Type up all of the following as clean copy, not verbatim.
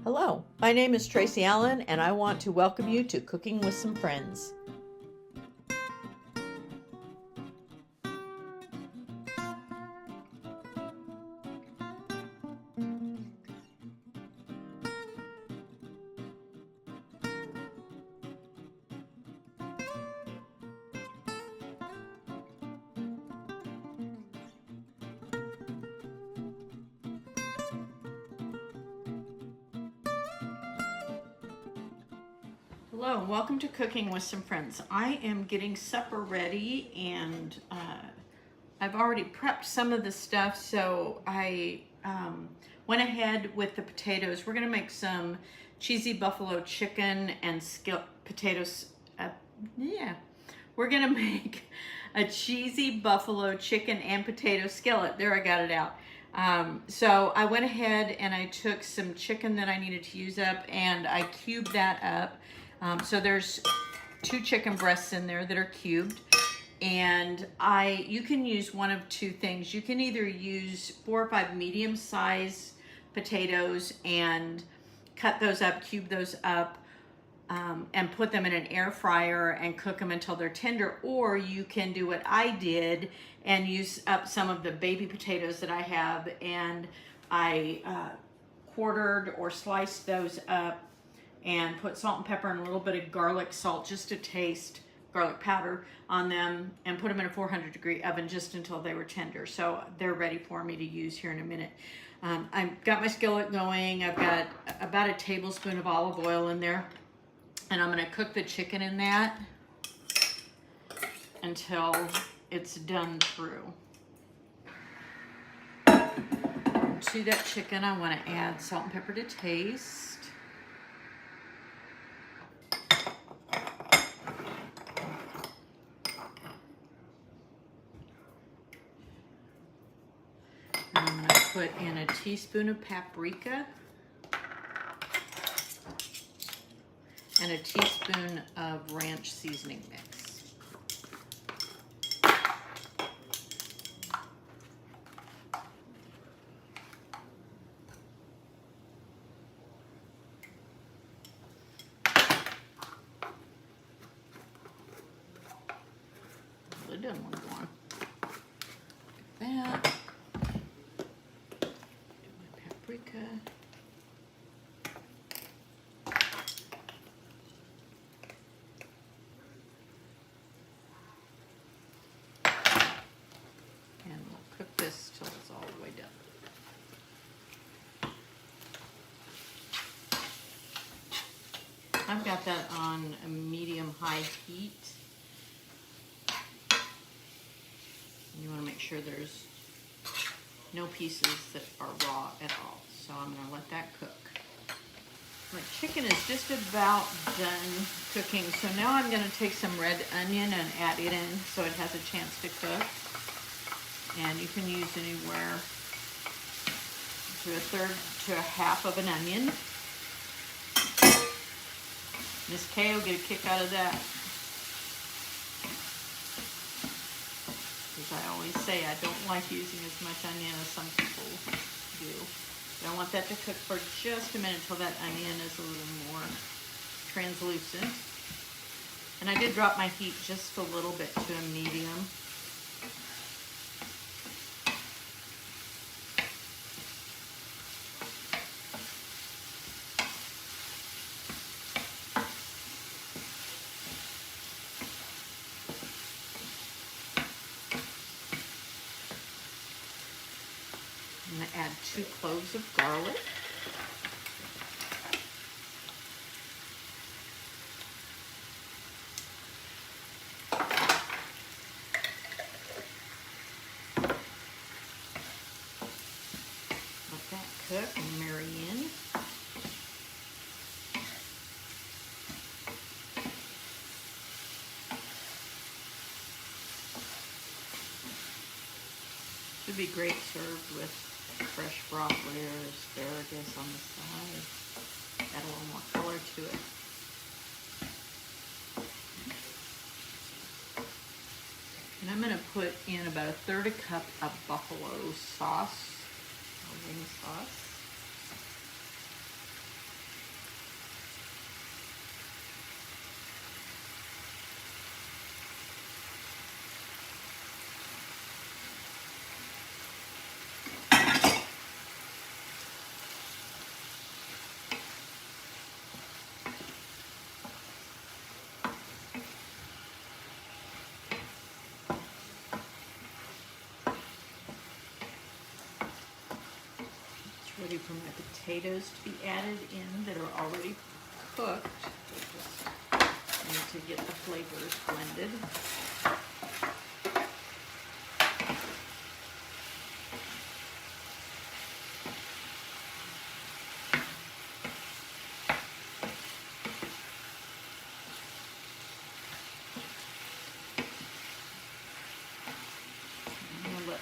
Hello, my name is Tracy Allen, and I want to welcome you to Cooking with Some Friends. Hello, and welcome to Cooking with Some Friends. I am getting supper ready, and I've already prepped some of the stuff, so I went ahead with the potatoes. We're going to make some cheesy buffalo chicken and skillet potatoes. We're going to make a cheesy buffalo chicken and potato skillet. There, I got it out. So I went ahead and I took some chicken that I needed to use up, and I cubed that up. So there's 2 chicken breasts in there that are cubed, and you can use one of 2 things. You can either use 4 or 5 medium-sized potatoes and cut those up, cube those up, and put them in an air fryer and cook them until they're tender, or you can do what I did and use up some of the baby potatoes that I have, and I quartered or sliced those up and put salt and pepper and a little bit of garlic salt just to taste, garlic powder on them, and put them in a 400-degree oven just until they were tender. So they're ready for me to use here in a minute. I've got my skillet going. I've got about a tablespoon of olive oil in there, and I'm going to cook the chicken in that until it's done through. To that chicken, I want to add salt and pepper to taste. I'm going to put in a teaspoon of paprika and a teaspoon of ranch seasoning mix. Really done one going. Like that. Paprika. And we'll cook this till it's all the way done. I've got that on a medium-high heat. And you want to make sure there's no pieces that are raw at all. So I'm going to let that cook. My chicken is just about done cooking. So now I'm going to take some red onion and add it in so it has a chance to cook. And you can use anywhere to a third to a half of an onion. Miss Kay will get a kick out of that. As I always say, I don't like using as much onion as some people do. But I want that to cook for just a minute until that onion is a little more translucent. And I did drop my heat just a little bit to a medium. I'm going to add 2 cloves of garlic. Let that cook and marry in. Should be great served with fresh broccoli or asparagus on the side. Add a little more color to it. And I'm going to put in about a third a cup of buffalo sauce, or wing sauce. ready for my potatoes to be added in that are already cooked. Just need to get the flavors blended.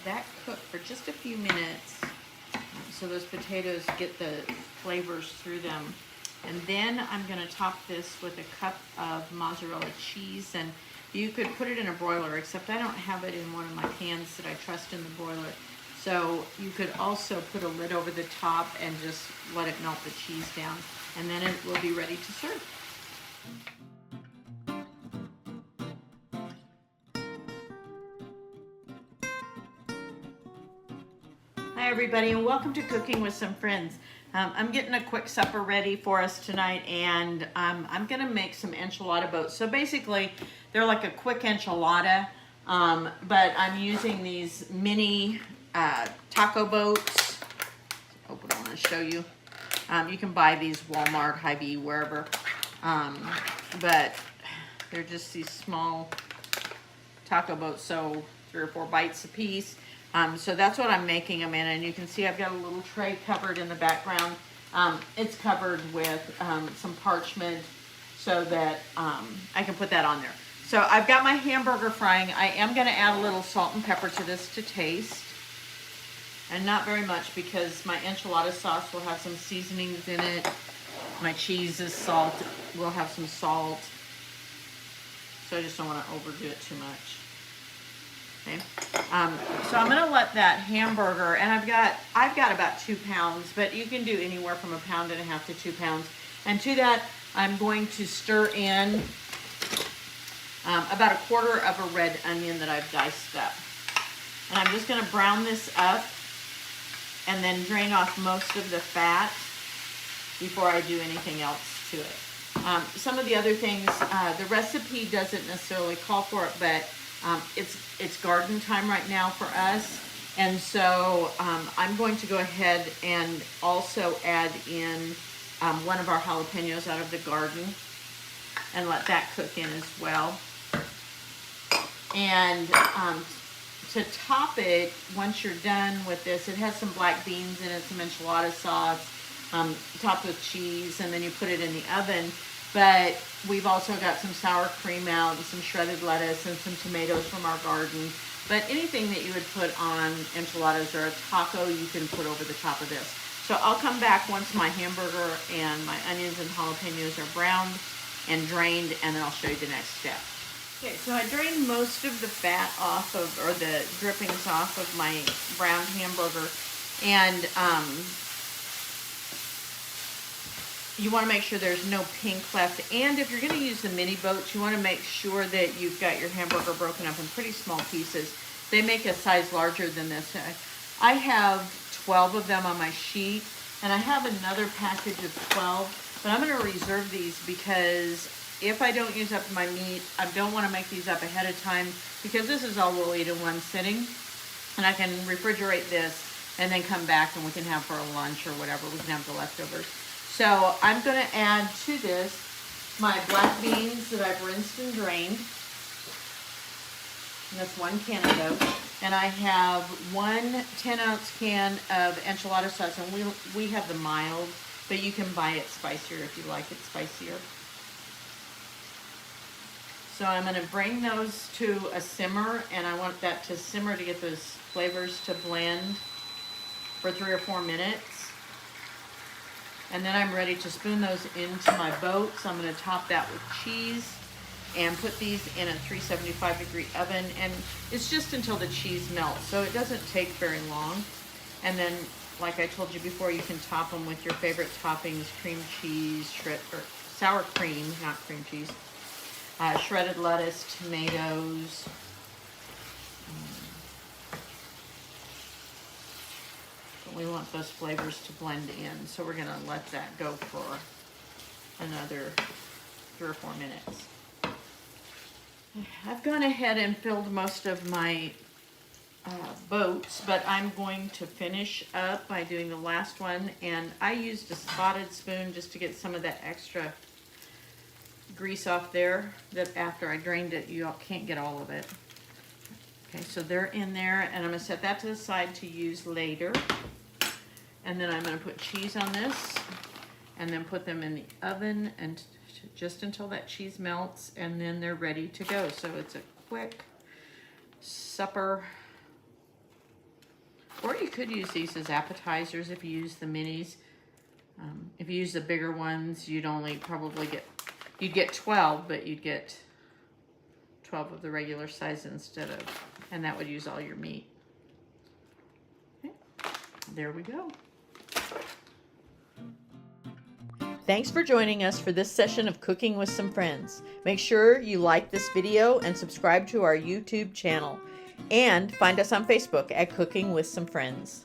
That cook for just a few minutes so those potatoes get the flavors through them. And then I'm going to top this with a cup of mozzarella cheese, and you could put it in a broiler, except I don't have it in one of my pans that I trust in the broiler. So you could also put a lid over the top and just let it melt the cheese down, and then it will be ready to serve. Hi everybody, and welcome to Cooking with Some Friends. I'm getting a quick supper ready for us tonight, and I'm gonna make some enchilada boats. So basically, they're like a quick enchilada, but I'm using these mini taco boats. Open it, I wanna show you. You can buy these Walmart, Hy-Vee, wherever, but they're just these small taco boats, so 3 or 4 bites a piece. So that's what I'm making them in, and you can see I've got a little tray covered in the background. It's covered with some parchment so that I can put that on there. So I've got my hamburger frying. I am going to add a little salt and pepper to this to taste, and not very much because my enchilada sauce will have some seasonings in it. My cheese is salt, will have some salt, so I just don't want to overdo it too much. Okay. So I'm going to let that hamburger, and I've got about 2 pounds, but you can do anywhere from 1.5 pounds to 2 pounds. And to that, I'm going to stir in about 1/4 of a red onion that I've diced up. And I'm just going to brown this up and then drain off most of the fat before I do anything else to it. Some of the other things, the recipe doesn't necessarily call for it, but it's garden time right now for us, and so I'm going to go ahead and also add in one of our jalapenos out of the garden and let that cook in as well. And to top it, once you're done with this, it has some black beans in it, some enchilada sauce, topped with cheese, and then you put it in the oven. But we've also got some sour cream out and some shredded lettuce and some tomatoes from our garden. But anything that you would put on enchiladas or a taco, you can put over the top of this. So I'll come back once my hamburger and my onions and jalapenos are browned and drained, and then I'll show you the next step. Okay, so I drained most of the fat off of, or the drippings off of my browned hamburger, and you want to make sure there's no pink left. And if you're going to use the mini boats, you want to make sure that you've got your hamburger broken up in pretty small pieces. They make a size larger than this. I have 12 of them on my sheet, and I have another package of 12, but I'm going to reserve these because if I don't use up my meat, I don't want to make these up ahead of time, because this is all we'll eat in one sitting, and I can refrigerate this and then come back and we can have for a lunch or whatever. We can have the leftovers. So I'm going to add to this my black beans that I've rinsed and drained. And that's 1 can of those. And I have 1 10-ounce can of enchilada sauce. And we have the mild, but you can buy it spicier if you like it spicier. So I'm going to bring those to a simmer, and I want that to simmer to get those flavors to blend for 3 or 4 minutes. And then I'm ready to spoon those into my boats. I'm going to top that with cheese and put these in a 375-degree oven. And it's just until the cheese melts, so it doesn't take very long. And then, like I told you before, you can top them with your favorite toppings: cream cheese, sour cream, not cream cheese, shredded lettuce, tomatoes. We want those flavors to blend in, so we're going to let that go for another 3 or 4 minutes. I've gone ahead and filled most of my boats, but I'm going to finish up by doing the last one, and I used a spotted spoon just to get some of that extra grease off there that after I drained it, you can't get all of it. Okay, so they're in there, and I'm going to set that to the side to use later. And then I'm going to put cheese on this, and then put them in the oven and just until that cheese melts, and then they're ready to go. So it's a quick supper. Or you could use these as appetizers if you use the minis. If you use the bigger ones, you'd only probably you'd get 12, but you'd get 12 of the regular size instead of, and that would use all your meat. Okay, there we go. Thanks for joining us for this session of Cooking with Some Friends. Make sure you like this video and subscribe to our YouTube channel. And find us on Facebook at Cooking with Some Friends.